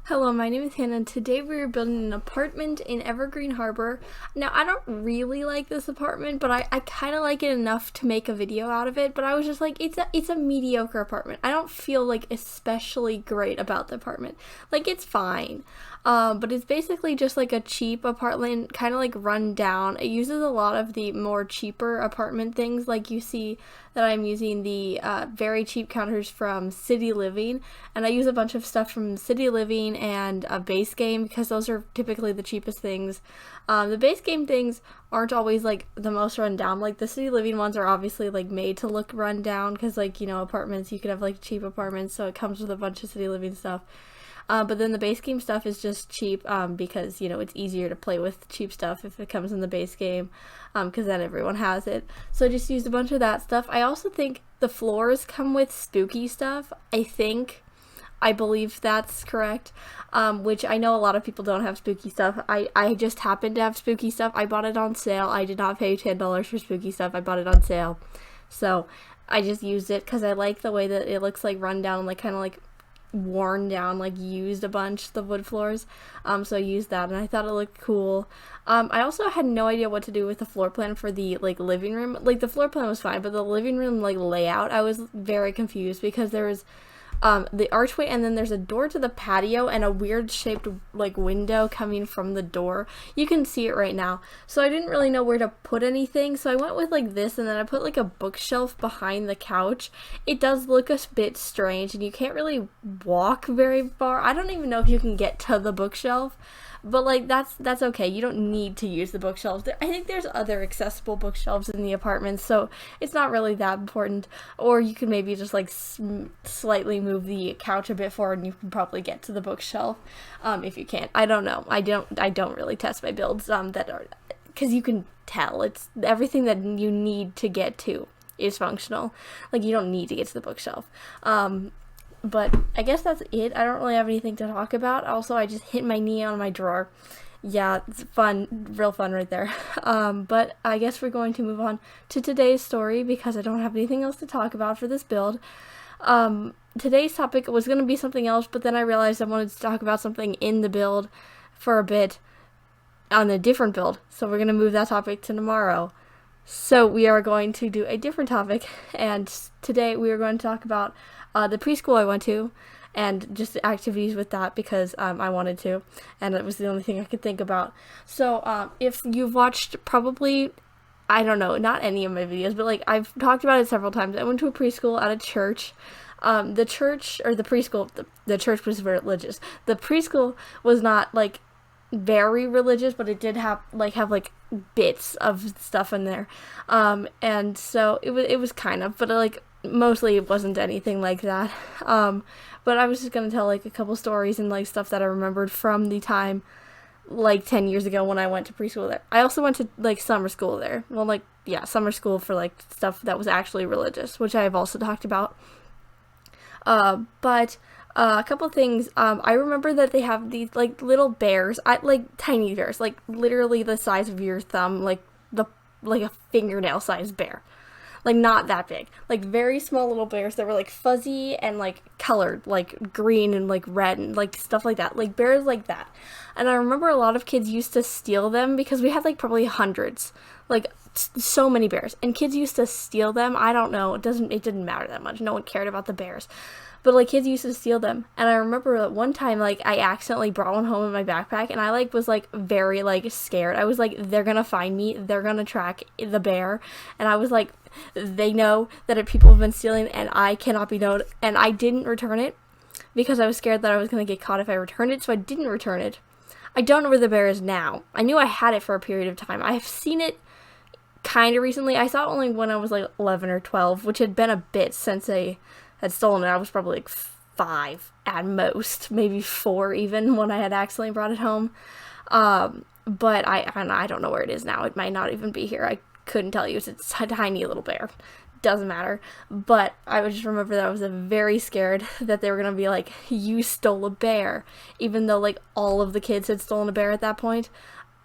Hello, my name is Hannah, and today we're building an apartment in Evergreen Harbor. Now, I don't really like this apartment, but I kind of like it enough to make a video out of it, but I was just like, it's a mediocre apartment. I don't feel, like, especially great about the apartment. Like, it's fine, but it's basically just, like, a cheap apartment, kind of, like, run down. It uses a lot of the more cheaper apartment things, like you see that I'm using the very cheap counters from City Living, and I use a bunch of stuff from City Living and a base game because those are typically the cheapest things. The base game things aren't always like the most run down. Like the City Living ones are obviously like made to look run down because like apartments, you could have like cheap apartments, so it comes with a bunch of City Living stuff. But then the base game stuff is just cheap because, it's easier to play with cheap stuff if it comes in the base game because then everyone has it. So I just used a bunch of that stuff. I also think the floors come with spooky stuff. I believe that's correct, which I know a lot of people don't have spooky stuff. I just happened to have spooky stuff. I bought it on sale. I did not pay $10 for spooky stuff. I bought it on sale. So I just used it because I like the way that it looks like run down, like kind of like worn down, like used a bunch, the wood floors. So I used that and I thought it looked cool. I also had no idea what to do with the floor plan for the like living room. Like the floor plan was fine, but the living room like layout, I was very confused because there was the archway, and then there's a door to the patio and a weird shaped like window coming from the door. You can see it right now. So I didn't really know where to put anything, so I went with like this, and then I put like a bookshelf behind the couch. It does look a bit strange, and you can't really walk very far. I don't even know if you can get to the bookshelf, but like that's okay. You don't need to use the bookshelves. I think there's other accessible bookshelves in the apartment, so it's not really that important. Or you could maybe just like slightly move the couch a bit forward, and you can probably get to the bookshelf if you can't. I don't know. I don't really test my builds that are, because you can tell it's everything that you need to get to is functional. Like you don't need to get to the bookshelf. But I guess that's it. I don't really have anything to talk about. Also, I just hit my knee on my drawer. Yeah, it's fun, real fun right there. But I guess we're going to move on to today's story because I don't have anything else to talk about for this build. Today's topic was going to be something else, but then I realized I wanted to talk about something in the build for a bit on a different build. So we're going to move that topic to tomorrow. So we are going to do a different topic, and today we are going to talk about the preschool I went to, and just the activities with that because I wanted to, and it was the only thing I could think about. So if you've watched probably, I don't know, not any of my videos, but like I've talked about it several times. I went to a preschool at a church. The church, or the preschool, the church was religious. The preschool was not like very religious, but it did have bits of stuff in there. And so it was kind of, but like mostly it wasn't anything like that. But I was just gonna tell like a couple stories and like stuff that I remembered from the time like 10 years ago when I went to preschool there. I also went to like summer school there. Well, like, yeah, summer school for like stuff that was actually religious, which I have also talked about. But a couple things. I remember that they have these like little bears, like tiny bears, like literally the size of your thumb, like a fingernail sized bear. Like not that big, like very small little bears that were like fuzzy and like colored, like green and like red and like stuff like that, like bears like that. And I remember a lot of kids used to steal them because we had like probably hundreds, like so many bears, and kids used to steal them. I don't know, it didn't matter that much. No one cared about the bears. But, like, kids used to steal them. And I remember that one time, like, I accidentally brought one home in my backpack. And I, like, was, like, very, like, scared. I was like, they're gonna find me. They're gonna track the bear. And I was like, they know that people have been stealing. And I cannot be known. And I didn't return it. Because I was scared that I was gonna get caught if I returned it. So I didn't return it. I don't know where the bear is now. I knew I had it for a period of time. I have seen it kind of recently. I saw it only when I was, like, 11 or 12. Which had been a bit since I had stolen it. I was probably like 5 at most, maybe 4 even, when I had accidentally brought it home. But I don't know where it is now. It might not even be here. I couldn't tell you. It's a tiny little bear. Doesn't matter. But I would just remember that I was very scared that they were gonna be like, you stole a bear, even though like all of the kids had stolen a bear at that point.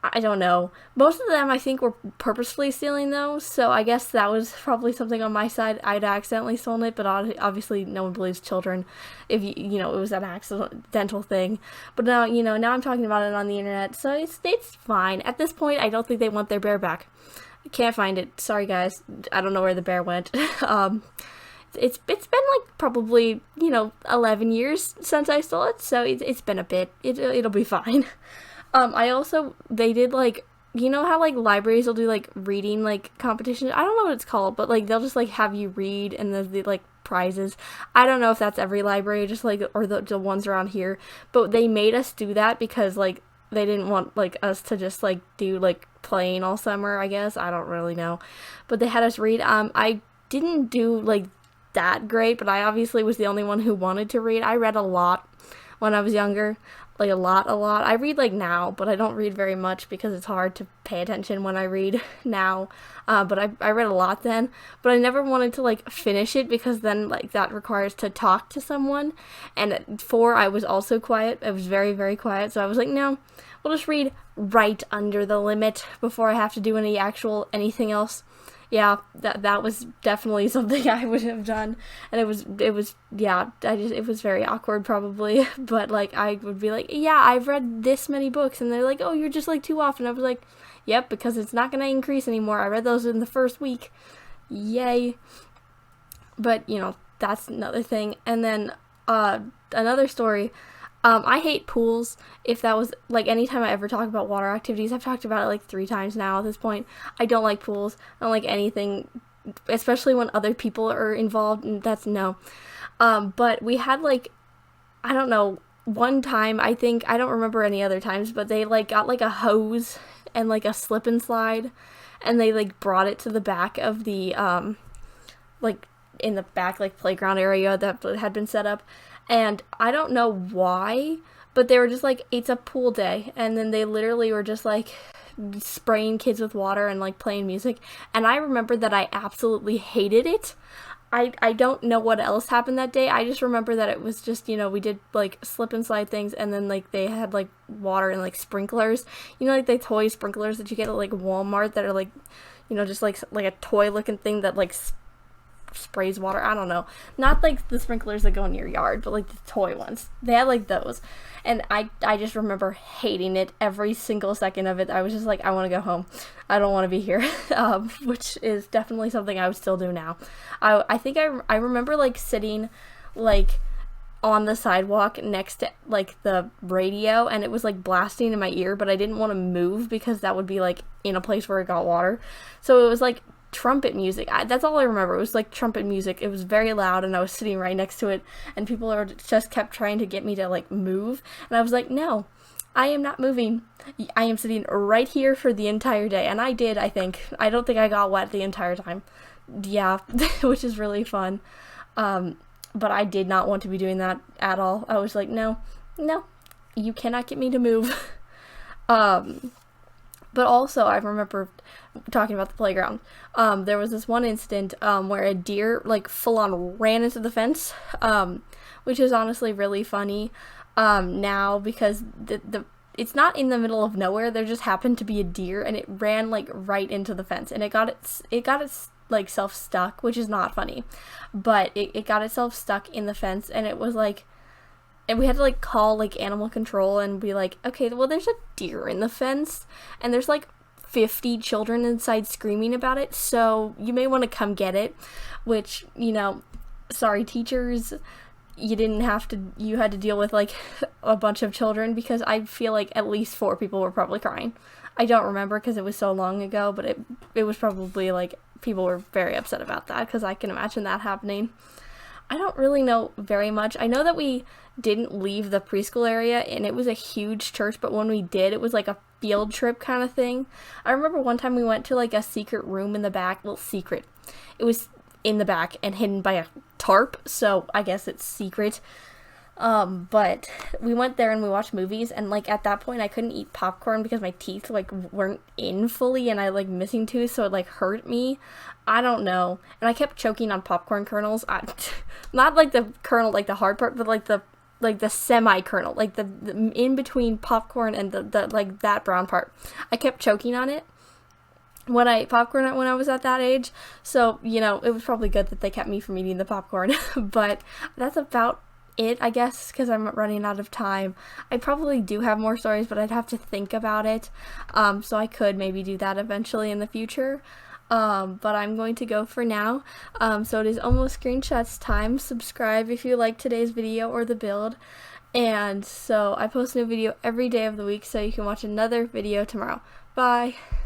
I don't know. Most of them I think were purposefully stealing those, so I guess that was probably something on my side. I'd accidentally stolen it, but obviously no one believes children if you know it was an accidental thing. But now now I'm talking about it on the internet, so it's fine. At this point, I don't think they want their bear back. I can't find it. Sorry guys, I don't know where the bear went. It's been like probably 11 years since I stole it, so it's been a bit. It'll be fine. They did like, how like libraries will do like reading like competitions. I don't know what it's called, but like they'll just like have you read and the like prizes. I don't know if that's every library, just like or the ones around here, but they made us do that because like they didn't want like us to just like do like playing all summer, I guess. I don't really know, but they had us read. I didn't do like that great, but I obviously was the only one who wanted to read. I read a lot when I was younger. Like a lot. I read like now, but I don't read very much because it's hard to pay attention when I read now. But I read a lot then, but I never wanted to like finish it because then like that requires to talk to someone. And at 4, I was also quiet. I was very, very quiet. So I was like, no, we'll just read right under the limit before I have to do anything else. Yeah, that was definitely something I would have done, and it was it was very awkward probably, but like I would be like, yeah, I've read this many books, and they're like, oh, you're just like too often. I was like, yep, because it's not gonna increase anymore. I read those in the first week, yay. But that's another thing, and then another story. I hate pools. If that was, like, anytime I ever talk about water activities, I've talked about it, like, 3 times now at this point. I don't like pools. I don't like anything, especially when other people are involved, and that's no. But we had, like, I don't know, one time, I think, I don't remember any other times, but they, like, got, like, a hose and, like, a slip and slide, and they, like, brought it to the back of the, like, in the back, like, playground area that had been set up. And I don't know why, but they were just like, it's a pool day. And then they literally were just like spraying kids with water and like playing music. And I remember that I absolutely hated it. I don't know what else happened that day. I just remember that it was just, we did like slip and slide things. And then like they had like water and like sprinklers, like the toy sprinklers that you get at like Walmart that are like, just like a toy looking thing that like sprays water. I don't know, not like the sprinklers that go in your yard, but like the toy ones. They had like those, and I just remember hating it every single second of it. I was just like, I want to go home. I don't want to be here. Which is definitely something I would still do now. I think I remember like sitting like on the sidewalk next to like the radio, and it was like blasting in my ear, but I didn't want to move because that would be like in a place where it got water. So it was like trumpet music. That's all I remember. It was like trumpet music. It was very loud, and I was sitting right next to it, and people just kept trying to get me to like move, and I was like, no, I am not moving. I am sitting right here for the entire day. And I did, I think. I don't think I got wet the entire time. Yeah, which is really fun. But I did not want to be doing that at all. I was like, no, you cannot get me to move. But also, I remember talking about the playground. There was this one incident where a deer, like, full-on ran into the fence, which is honestly really funny now because it's not in the middle of nowhere. There just happened to be a deer, and it ran, like, right into the fence, and it got its like, self stuck, which is not funny, but it got itself stuck in the fence, and it was, like, and we had to, like, call, like, animal control and be like, okay, well, there's a deer in the fence, and there's, like, 50 children inside screaming about it, so you may want to come get it, which, sorry, teachers, you had to deal with, like, a bunch of children, because I feel like at least 4 people were probably crying. I don't remember because it was so long ago, but it was probably, like, people were very upset about that, because I can imagine that happening. I don't really know very much. I know that we didn't leave the preschool area, and it was a huge church, but when we did, it was like a field trip kind of thing. I remember one time we went to like a secret room in the back. Well, secret. It was in the back and hidden by a tarp, so I guess it's secret. But we went there and we watched movies, and like at that point I couldn't eat popcorn because my teeth like weren't in fully, and I like missing tooth, so it like hurt me. I don't know. And I kept choking on popcorn kernels. Not like the kernel, like the hard part, but like the like the semi-kernel, like the in between popcorn and the like that brown part. I kept choking on it when I was at that age, so it was probably good that they kept me from eating the popcorn. But that's about it, I guess, because I'm running out of time. I probably do have more stories, but I'd have to think about it, so I could maybe do that eventually in the future. But I'm going to go for now. So it is almost screenshots time. Subscribe if you like today's video or the build. And so I post a new video every day of the week, so you can watch another video tomorrow. Bye!